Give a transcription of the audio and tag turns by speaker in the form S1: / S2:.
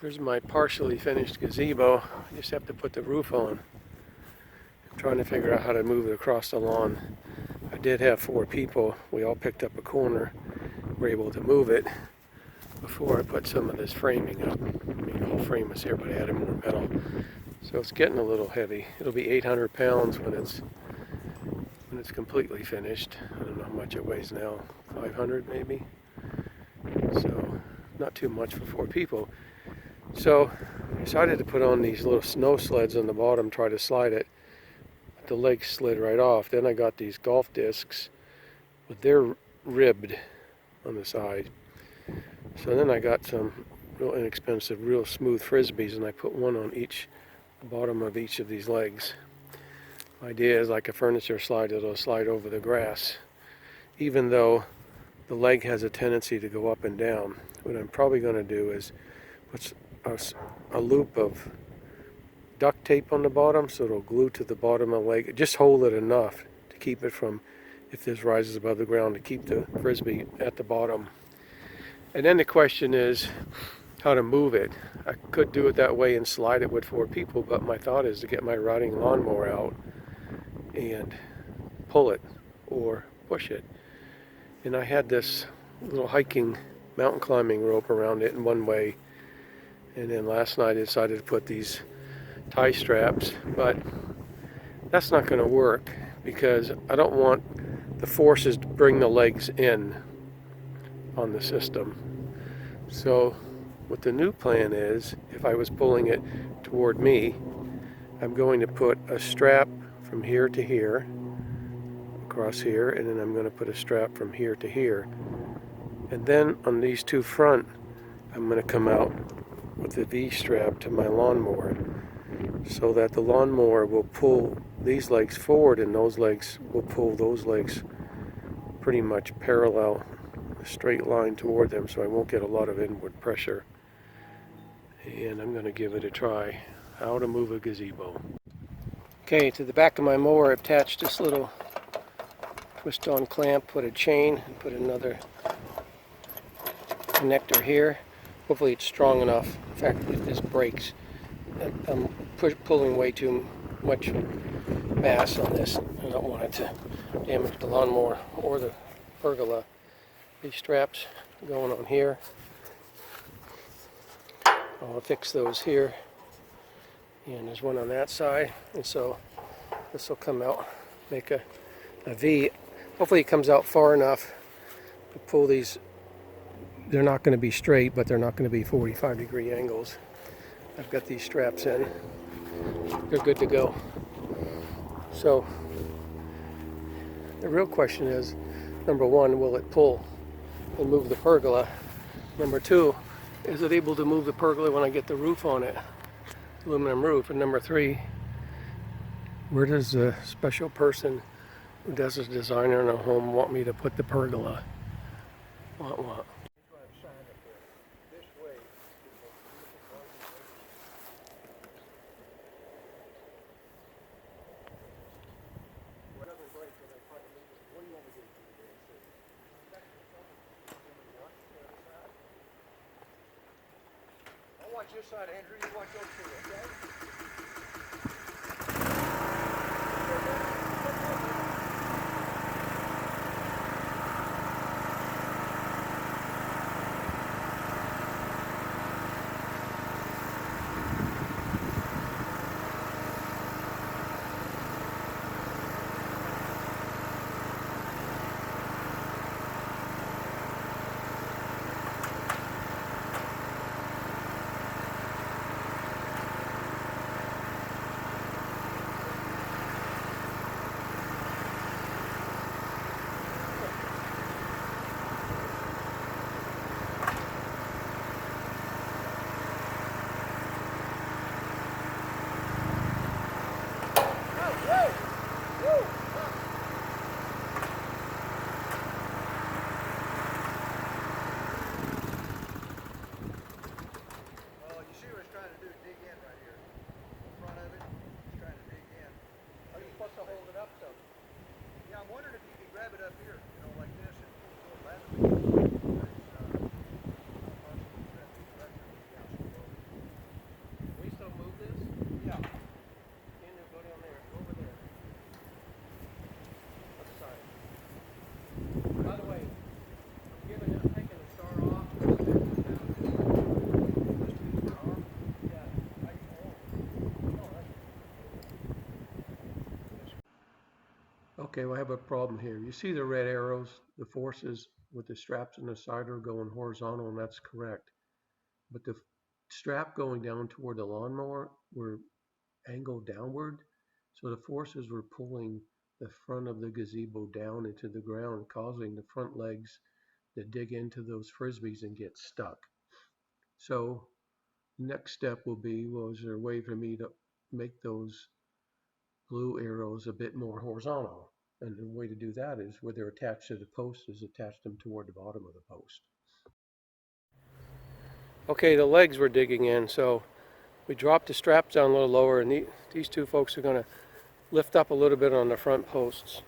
S1: Here's my partially finished gazebo. I just have to put the roof on. I'm trying to figure out how to move it across the lawn. I did have 4 people. We all picked up a corner. We're able to move it before I put some of this framing up. I mean, the whole frame was here, but I added more metal. So it's getting a little heavy. It'll be 800 pounds when it's completely finished. I don't know how much it weighs now. 500 maybe. So not too much for 4 people. So I decided to put on these little snow sleds on the bottom, try to slide it. But the legs slid right off. Then I got these golf discs, but they're ribbed on the side. So then I got some real inexpensive, real smooth frisbees, and I put one on the bottom of each of these legs. My idea is like a furniture slide, it'll slide over the grass, even though the leg has a tendency to go up and down. What I'm probably going to do is put a loop of duct tape on the bottom so it'll glue to the bottom of the leg. Just hold it enough to keep it from, if this rises above the ground, to keep the frisbee at the bottom. And then the question is how to move it. I could do it that way and slide it with 4 people, but my thought is to get my riding lawnmower out and pull it or push it. And I had this little hiking, mountain climbing rope around it in one way. And then last night I decided to put these tie straps, but that's not going to work because I don't want the forces to bring the legs in on the system. So what the new plan is, if I was pulling it toward me, I'm going to put a strap from here to here, across here, and then I'm going to put a strap from here to here. And then on these 2 front, I'm going to come out with the V-strap to my lawnmower so that the lawnmower will pull these legs forward and those legs will pull those legs pretty much parallel, a straight line toward them, so I won't get a lot of inward pressure. And I'm going to give it a try, how to move a gazebo. Okay, to the back of my mower I attached this little twist-on clamp, put a chain, and put another connector here. Hopefully it's strong enough. In fact, if this breaks, I'm pulling way too much mass on this. I don't want it to damage the lawnmower or the pergola. These straps going on here. I'll fix those here. And there's one on that side. And so this will come out, make a V. Hopefully it comes out far enough to pull these. They're not going to be straight, but they're not going to be 45-degree angles. I've got these straps in. They're good to go. So the real question is, number 1, will it pull and move the pergola? Number 2, is it able to move the pergola when I get the roof on it? Aluminum roof. And number 3, where does the special person who does this designer in a home want me to put the pergola? What?
S2: I'll watch your side, Andrew. You watch yours too, okay?
S1: Okay, well, I have a problem here. You see the red arrows, the forces with the straps on the side are going horizontal, and that's correct. But the strap going down toward the lawnmower were angled downward, so the forces were pulling the front of the gazebo down into the ground, causing the front legs to dig into those frisbees and get stuck. So next step will be, well, is there a way for me to make those blue arrows a bit more horizontal? And the way to do that is where they're attached to the post is attach them toward the bottom of the post. Okay, the legs were digging in, so we dropped the straps down a little lower, and these two folks are going to lift up a little bit on the front posts.